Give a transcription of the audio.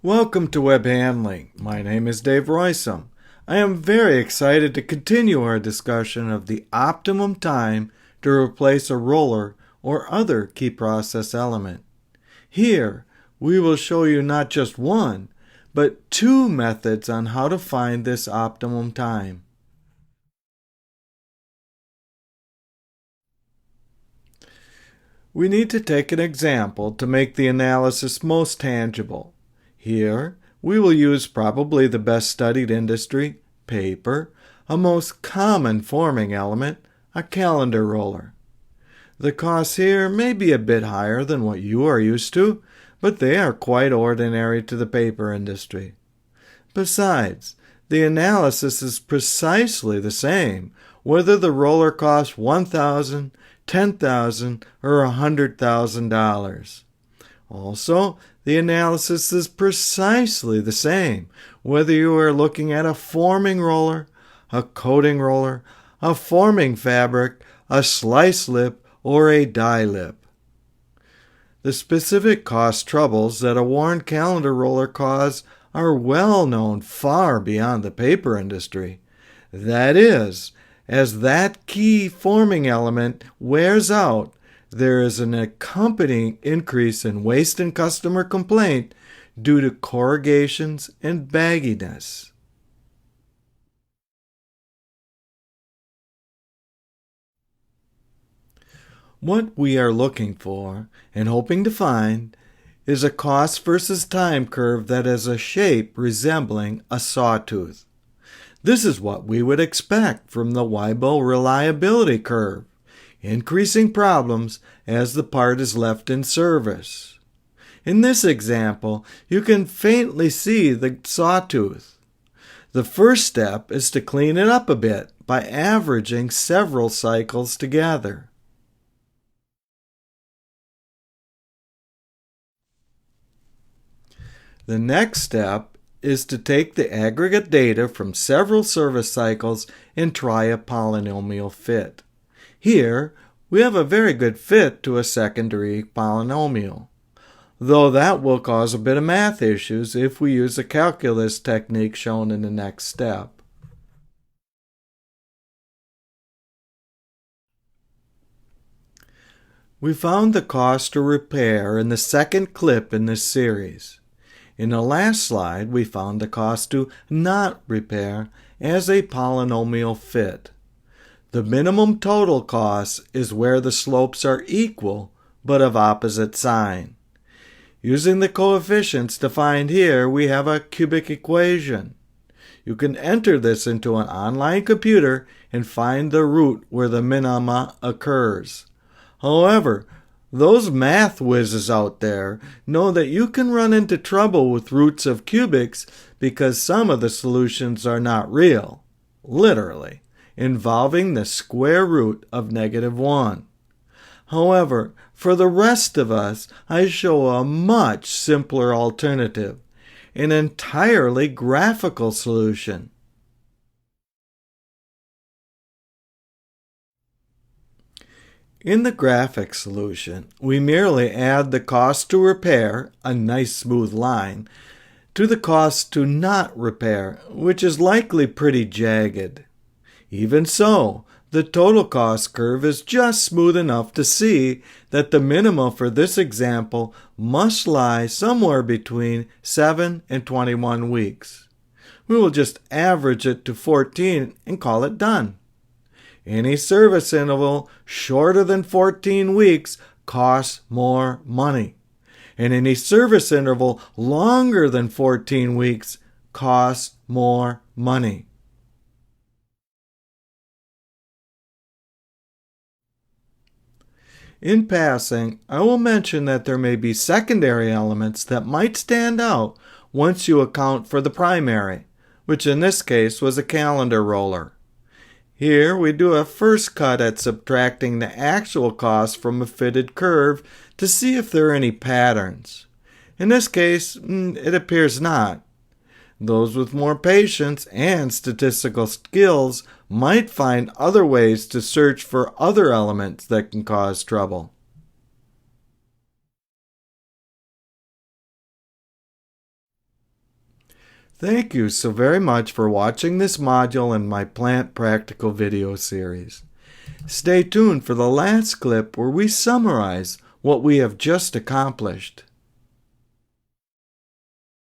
Welcome to Web Handling. My name is Dave Roisum. I am very excited to continue our discussion of the optimum time to replace a roller or other key process element. Here, we will show you not just one, but two methods on how to find this optimum time. We need to take an example to make the analysis most tangible. Here, we will use probably the best studied industry, paper, a most common forming element, a calendar roller. The costs here may be a bit higher than what you are used to, but they are quite ordinary to the paper industry. Besides, the analysis is precisely the same whether the roller costs $1,000, $10,000, or $100,000. Also, the analysis is precisely the same whether you are looking at a forming roller, a coating roller, a forming fabric, a slice lip, or a die lip. The specific cost troubles that a worn calendar roller cause are well known far beyond the paper industry. That is, as that key forming element wears out, there is an accompanying increase in waste and customer complaint due to corrugations and bagginess. What we are looking for and hoping to find is a cost versus time curve that has a shape resembling a sawtooth. This is what we would expect from the Weibull reliability curve, increasing problems as the part is left in service. In this example, you can faintly see the sawtooth. The first step is to clean it up a bit by averaging several cycles together. The next step is to take the aggregate data from several service cycles and try a polynomial fit. Here, we have a very good fit to a secondary polynomial, though that will cause a bit of math issues if we use a calculus technique shown in the next step. We found the cost to repair in the second clip in this series. In the last slide, we found the cost to not repair as a polynomial fit. The minimum total cost is where the slopes are equal but of opposite sign. Using the coefficients defined here, we have a cubic equation. You can enter this into an online computer and find the root where the minima occurs. However, those math whizzes out there know that you can run into trouble with roots of cubics because some of the solutions are not real, literally, involving the square root of -1. However, for the rest of us, I show a much simpler alternative, an entirely graphical solution. In the graphic solution, we merely add the cost to repair, a nice smooth line, to the cost to not repair, which is likely pretty jagged. Even so, the total cost curve is just smooth enough to see that the minima for this example must lie somewhere between 7 and 21 weeks. We will just average it to 14 and call it done. Any service interval shorter than 14 weeks costs more money, and any service interval longer than 14 weeks costs more money. In passing, I will mention that there may be secondary elements that might stand out once you account for the primary, which in this case was a calendar roller. Here we do a first cut at subtracting the actual cost from a fitted curve to see if there are any patterns. In this case, it appears not. Those with more patience and statistical skills might find other ways to search for other elements that can cause trouble. Thank you so very much for watching this module in my Plant Practical video series. Stay tuned for the last clip where we summarize what we have just accomplished.